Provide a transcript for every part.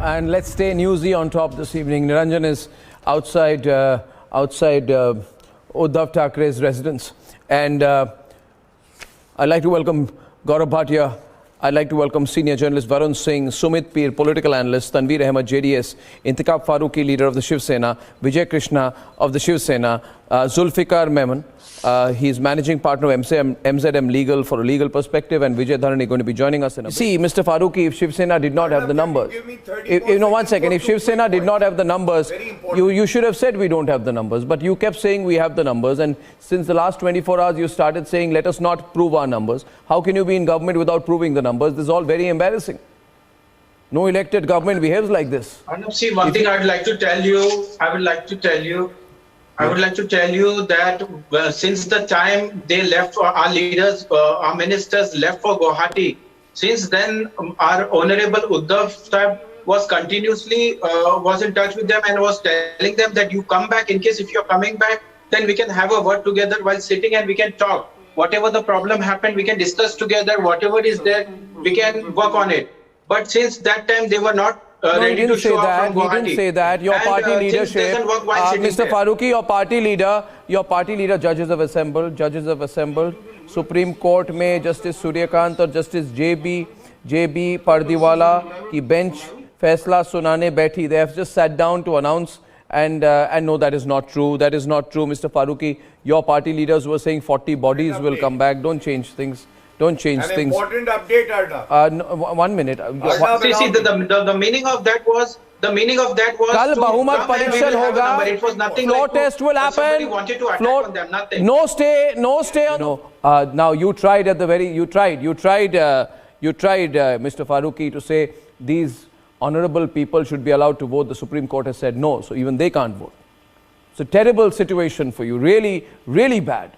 And let's stay newsy on top this evening. Niranjan is outside Uddhav Thackeray's residence. And I'd like to welcome Gaurav Bhatia. I'd like to welcome senior journalist Varun Singh, Sumit Peer, political analyst, Tanveer Ahmed, JDS, Intekhab Farooqui, leader of the Shiv Sena, Vijay Krishna of the Shiv Sena, Zulfikar Memon. He's managing partner of MZM Legal for a legal perspective, and Vijay Dharani going to be joining us in a bit. See, Mr. Farooqui, if Shiv Sena did not have the numbers, one second, if Shiv Sena did not have the numbers, you should have said we don't have the numbers, but you kept saying we have the numbers, and since the last 24 hours you started saying let us not prove our numbers. How can you be in government without proving the numbers? This is all very embarrassing. No elected government behaves like this. Arnab, see, one thing I would like to tell you that since the time they left, our leaders, our ministers left for Guwahati, since then our Honorable Uddhav Sahib was continuously was in touch with them and was telling them that you come back. In case if you're coming back, then we can have a word together while sitting and we can talk. Whatever the problem happened, we can discuss together. Whatever is there, we can work on it. But since that time, they were not ready to show up from Guwahati. He didn't say that. Your party leadership, Mr. Farooqui, your party leader, judges have assembled. Supreme Court में Justice Suryakant और Justice JB Pardiwala की bench फैसला सुनाने बैठी. They have just sat down to announce, and no, that is not true. That is not true, Mr. Farooqui. Your party leaders were saying 40 bodies will come back. Don't change things. Don't change things. Important update, Arnab. No, 1 minute. See, the meaning of that was. The meaning of that was. Kal Bahumat Parikshan hoga. It was nothing. Floor like test will happen. Somebody wanted to attack on them. Nothing. No stay. No. Now you tried at the very. You tried, Mr. Farooqui, to say these honourable people should be allowed to vote. The Supreme Court has said no, so even they can't vote. It's a terrible situation for you. Really, really bad.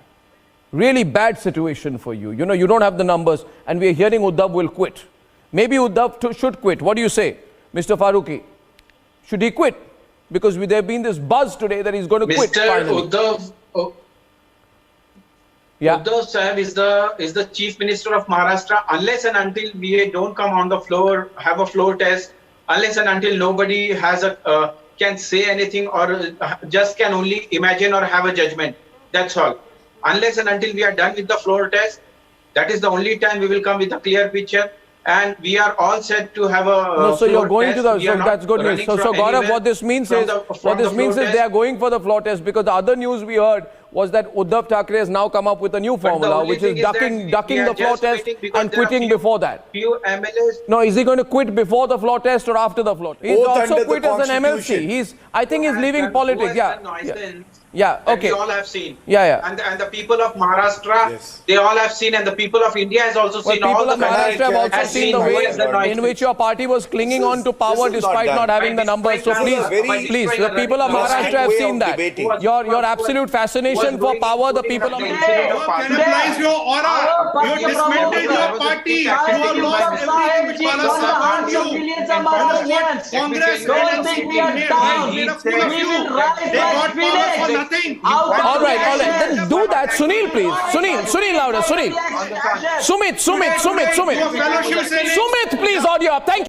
Really bad situation for you. You know, you don't have the numbers, and we are hearing Uddhav will quit. Maybe Uddhav should quit. What do you say, Mr. Farooqui? Should he quit? Because there have been this buzz today that he's going to quit finally. Uddhav Sahib is the Chief Minister of Maharashtra. Unless and until we don't come on the floor, have a floor test, unless and until nobody has can say anything or just can only imagine or have a judgment. That's all. Unless and until we are done with the floor test, that is the only time we will come with a clear picture. And we are all set to have a. So you're going to the. So that's good news. So Gaurav, what this means is they are going for the floor test, because the other news we heard was that Uddhav Thackeray has now come up with a new formula, which is ducking the floor test and quitting before that. Few MLAs. No, is he going to quit before the floor test or after the floor test? He's also quit as an MLC. I think he's leaving politics. Yeah. Okay. We all have seen. Yeah. And the people of Maharashtra, they all have seen, and the people of India has also seen. People of Maharashtra have also seen the way in which your party was clinging on to power despite not having the numbers. So please, the people of Maharashtra have seen that. Your absolute fascination for power, the people of Cannibalize your aura. You dismantled your party. You have lost everything which was around you. You know what? Congress made a fool of you. They got power for nothing. All right. Then do that. Sunil, please. Sunil louder. Sunil. Sumit, please audio up. Thank you.